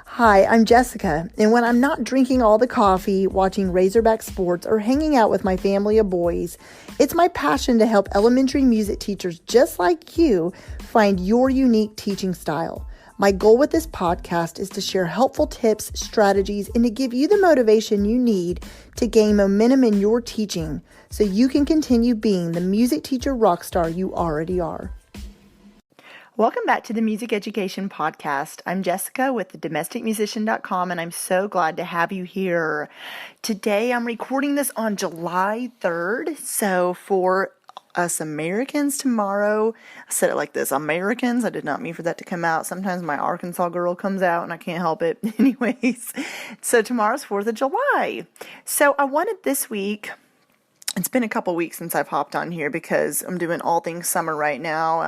Hi, I'm Jessica, and when I'm not drinking all the coffee, watching Razorback sports, or hanging out with my family of boys, it's my passion to help elementary music teachers just like you find your unique teaching style. My goal with this podcast is to share helpful tips, strategies, and to give you the motivation you need to gain momentum in your teaching so you can continue being the music teacher rock star you already are. Welcome back to the Music Education Podcast. I'm Jessica with thedomesticmusician.com, and I'm so glad to have you here. Today, I'm recording this on July 3rd. So for us Americans tomorrow, I said it like this, Americans, I did not mean for that to come out. Sometimes my Arkansas girl comes out and I can't help it. Anyways, so tomorrow's 4th of July. So I wanted this week, it's been a couple weeks since I've hopped on here because I'm doing all things summer right now.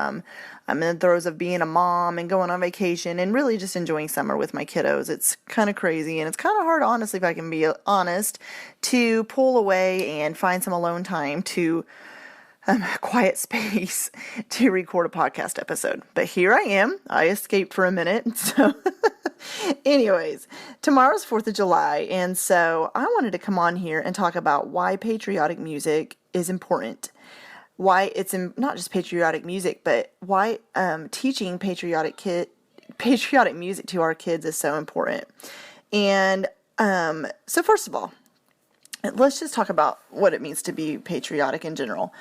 I'm in the throes of being a mom and going on vacation and really just enjoying summer with my kiddos. It's kind of crazy and it's kind of hard, honestly, if I can be honest, to pull away and find some alone time to quiet space to record a podcast episode. But here I am. I escaped for a minute. So anyways, tomorrow's 4th of July. And so I wanted to come on here and talk about why patriotic music is important. Why it's not just patriotic music, but why teaching patriotic music to our kids is so important. And so first of all, let's just talk about what it means to be patriotic in general.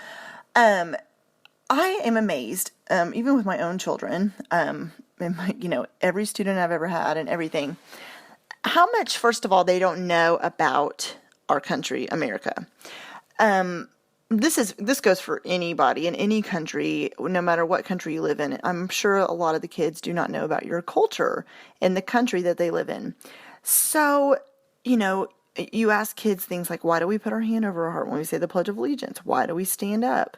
I am amazed, even with my own children, and every student I've ever had and everything, how much, first of all, they don't know about our country, America. This goes for anybody in any country, no matter what country you live in. I'm sure a lot of the kids do not know about your culture and the country that they live in. So, you ask kids things like, why do we put our hand over our heart when we say the Pledge of Allegiance? Why do we stand up?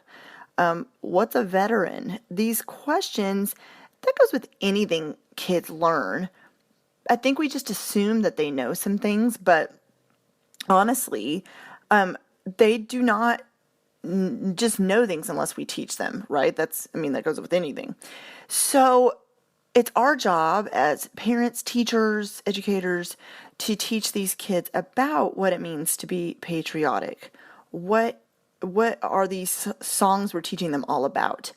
What's a veteran? These questions, that goes with anything kids learn. I think we just assume that they know some things, but honestly, they do not just know things unless we teach them, right? That goes with anything. So it's our job as parents, teachers, educators to teach these kids about what it means to be patriotic. What are these songs we're teaching them all about?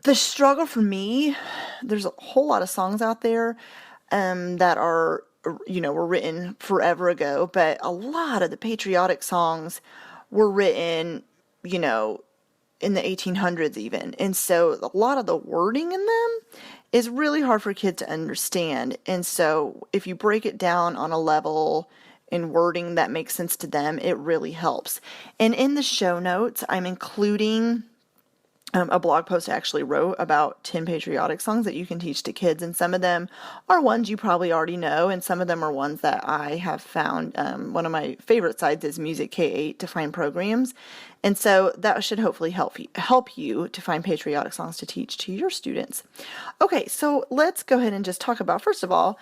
The struggle for me, there's a whole lot of songs out there that are, were written forever ago, but a lot of the patriotic songs were written, in the 1800s even. And so a lot of the wording in them is really hard for kids to understand. And so if you break it down on a level in wording that makes sense to them, it really helps. And in the show notes, I'm including a blog post I actually wrote about 10 patriotic songs that you can teach to kids. And some of them are ones you probably already know, and some of them are ones that I have found. One of my favorite sites is Music K8 to find programs. And so that should hopefully help you to find patriotic songs to teach to your students. Okay, so let's go ahead and just talk about, first of all,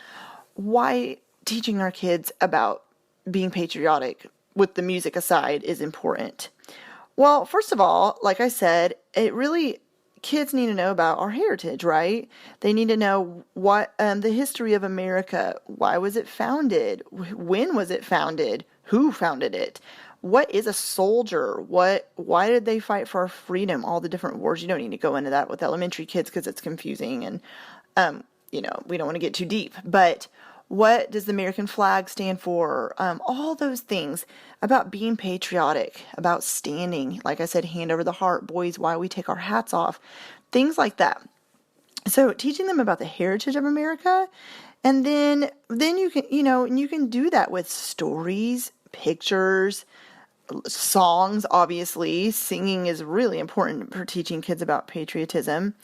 why teaching our kids about being patriotic with the music aside is important. Well, first of all, like I said, kids need to know about our heritage, right? They need to know what the history of America. Why was it founded? When was it founded? Who founded it? What is a soldier? Why did they fight for our freedom? All the different wars. You don't need to go into that with elementary kids because it's confusing and, we don't want to get too deep. But what does the American flag stand for? All those things about being patriotic, about standing, like I said, hand over the heart, boys, why we take our hats off, things like that. So teaching them about the heritage of America, and then you can, you can do that with stories, pictures, songs. Obviously, singing is really important for teaching kids about patriotism.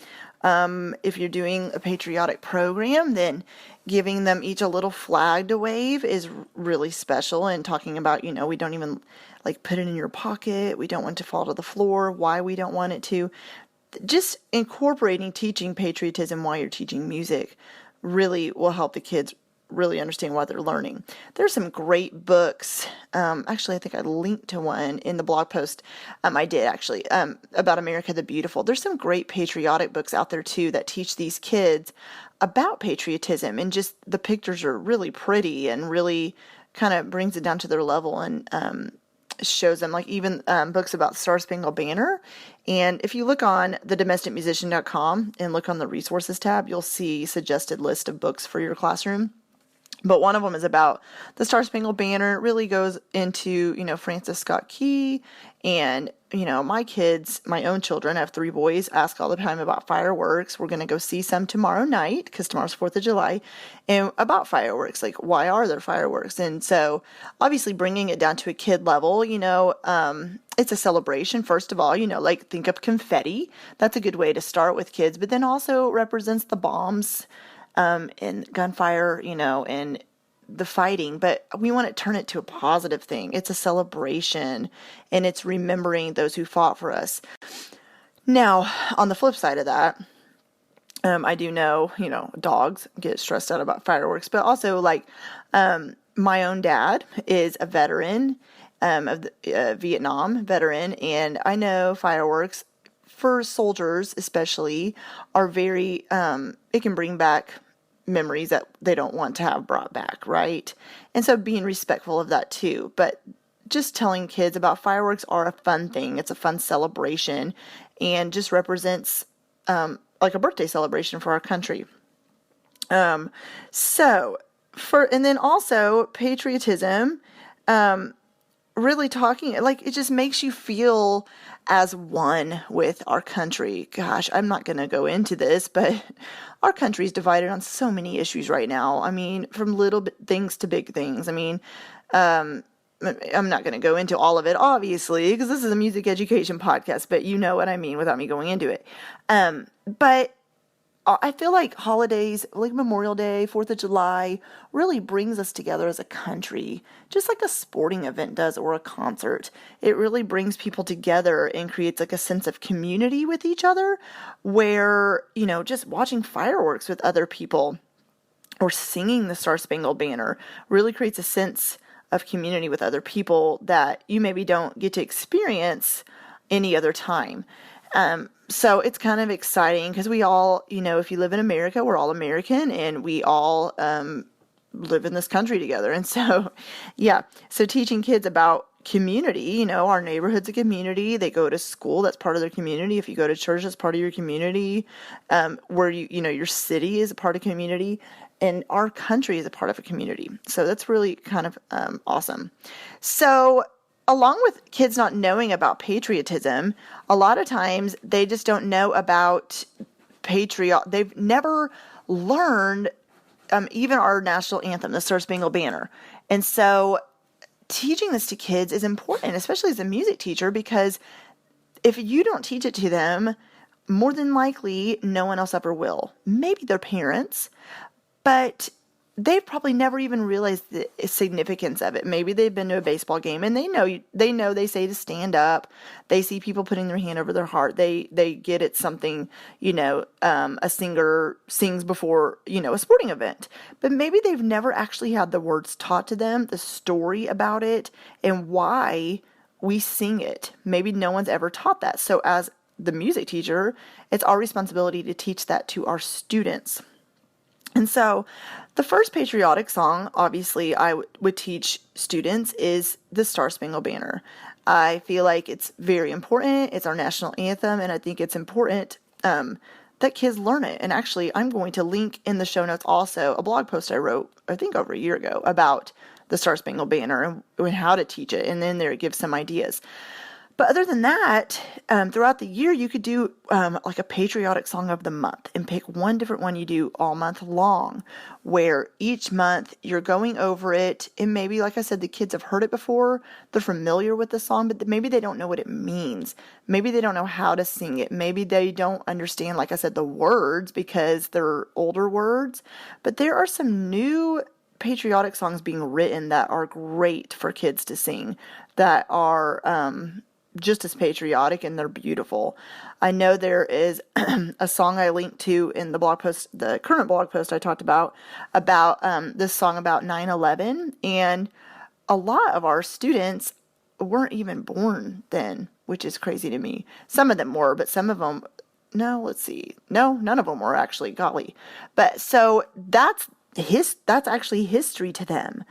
If you're doing a patriotic program, then giving them each a little flag to wave is really special, and talking about, we don't even put it in your pocket. We don't want it to fall to the floor. Why we don't want it to. Just incorporating teaching patriotism while you're teaching music really will help the kids really understand what they're learning. There's some great books. Actually, I think I linked to one in the blog post. I did actually, about America the Beautiful. There's some great patriotic books out there too that teach these kids about patriotism, and just the pictures are really pretty and really kind of brings it down to their level, and shows them, like, even books about Star Spangled Banner. And if you look on thedomesticmusician.com and look on the resources tab, you'll see suggested list of books for your classroom. But one of them is about the Star Spangled Banner. It really goes into, Francis Scott Key. And, my kids, my own children, I have 3 boys, ask all the time about fireworks. We're going to go see some tomorrow night, because tomorrow's 4th of July, and about fireworks. Like, why are there fireworks? And so, obviously, bringing it down to a kid level, it's a celebration, first of all, like, think of confetti. That's a good way to start with kids, but then also represents the bombs, and gunfire, and the fighting, but we want to turn it to a positive thing. It's a celebration, and it's remembering those who fought for us. Now, on the flip side of that, I do know, dogs get stressed out about fireworks, but also, like, my own dad is a veteran, of the Vietnam veteran, and I know fireworks for soldiers especially are very, it can bring back memories that they don't want to have brought back, right? And so being respectful of that too. But just telling kids about fireworks are a fun thing. It's a fun celebration, and just represents like a birthday celebration for our country. And then also patriotism, really talking, like, it just makes you feel as one with our country. Gosh, I'm not going to go into this, but our country's divided on so many issues right now. I mean, from little things to big things. I mean, I'm not going to go into all of it, obviously, because this is a music education podcast, but you know what I mean without me going into it. But I feel like holidays like Memorial Day, 4th of July, really brings us together as a country, just like a sporting event does, or a concert. It really brings people together and creates like a sense of community with each other, where, just watching fireworks with other people or singing the Star Spangled Banner really creates a sense of community with other people that you maybe don't get to experience any other time. So it's kind of exciting, because we all, if you live in America, we're all American, and we all live in this country together. And so, yeah, so teaching kids about community, our neighborhood's a community. They go to school, that's part of their community. If you go to church, that's part of your community. Where your city is a part of community, and our country is a part of a community. So that's really kind of awesome. So, along with kids not knowing about patriotism, a lot of times they just don't know about they've never learned even our national anthem, the Star Spangled Banner. And so teaching this to kids is important, especially as a music teacher, because if you don't teach it to them, more than likely no one else ever will. Maybe their parents, but they've probably never even realized the significance of it. Maybe they've been to a baseball game and they know they say to stand up. They see people putting their hand over their heart. They get it's something, a singer sings before, a sporting event. But maybe they've never actually had the words taught to them, the story about it, and why we sing it. Maybe no one's ever taught that. So as the music teacher, it's our responsibility to teach that to our students. And so the first patriotic song, obviously, I would teach students is the Star Spangled Banner. I feel like it's very important. It's our national anthem, and I think it's important that kids learn it. And actually, I'm going to link in the show notes also a blog post I wrote, I think over a year ago, about the Star Spangled Banner and how to teach it. And then there it gives some ideas. But other than that, throughout the year, you could do like a patriotic song of the month and pick one different one you do all month long, where each month you're going over it. And maybe, like I said, the kids have heard it before. They're familiar with the song, but maybe they don't know what it means. Maybe they don't know how to sing it. Maybe they don't understand, like I said, the words because they're older words. But there are some new patriotic songs being written that are great for kids to sing, that are just as patriotic, and they're beautiful. I know there is a song I linked to in the blog post, the current blog post I talked about this song about 9/11, and a lot of our students weren't even born then, which is crazy to me. Some of them were, but some of them, no, let's see. No, none of them were actually, golly. But so that's actually history to them.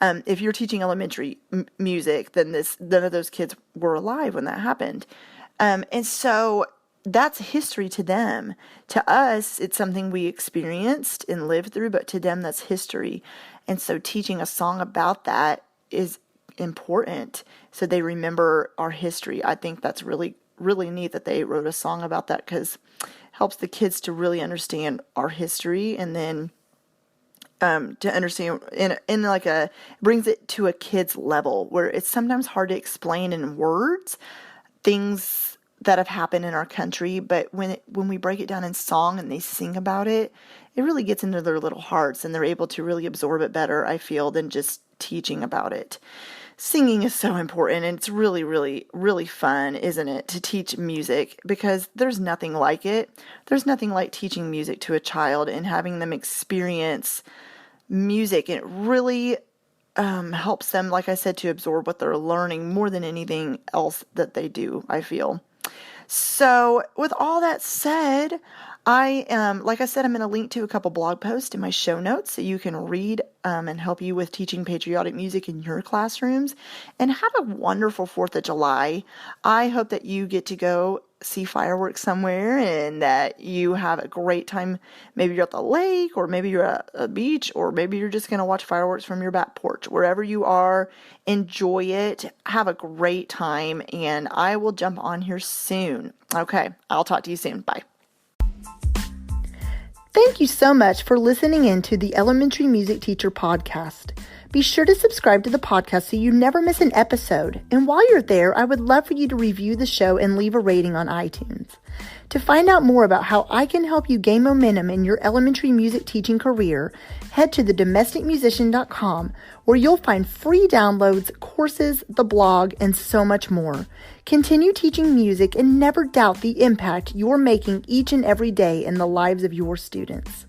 If you're teaching elementary music, then none of those kids were alive when that happened. And so that's history to them. To us, it's something we experienced and lived through, but to them, that's history. And so teaching a song about that is important so they remember our history. I think that's really, really neat that they wrote a song about that, because it helps the kids to really understand our history, and then to understand in like brings it to a kid's level where it's sometimes hard to explain in words things that have happened in our country, but when we break it down in song and they sing about it, it really gets into their little hearts, and they're able to really absorb it better, I feel, than just teaching about it. Singing is so important, and it's really, really, really fun, isn't it, to teach music, because there's nothing like it. There's nothing like teaching music to a child and having them experience music. It really helps them, like I said, to absorb what they're learning more than anything else that they do, I feel. So with all that said, like I said, I'm going to link to a couple blog posts in my show notes so you can read and help you with teaching patriotic music in your classrooms. And have a wonderful 4th of July. I hope that you get to go see fireworks somewhere and that you have a great time. Maybe you're at the lake, or maybe you're at a beach, or maybe you're just going to watch fireworks from your back porch. Wherever you are, enjoy it. Have a great time, and I will jump on here soon. Okay, I'll talk to you soon. Bye. Thank you so much for listening in to the Elementary Music Teacher Podcast. Be sure to subscribe to the podcast so you never miss an episode. And while you're there, I would love for you to review the show and leave a rating on iTunes. To find out more about how I can help you gain momentum in your elementary music teaching career, head to thedomesticmusician.com, where you'll find free downloads, courses, the blog, and so much more. Continue teaching music and never doubt the impact you're making each and every day in the lives of your students.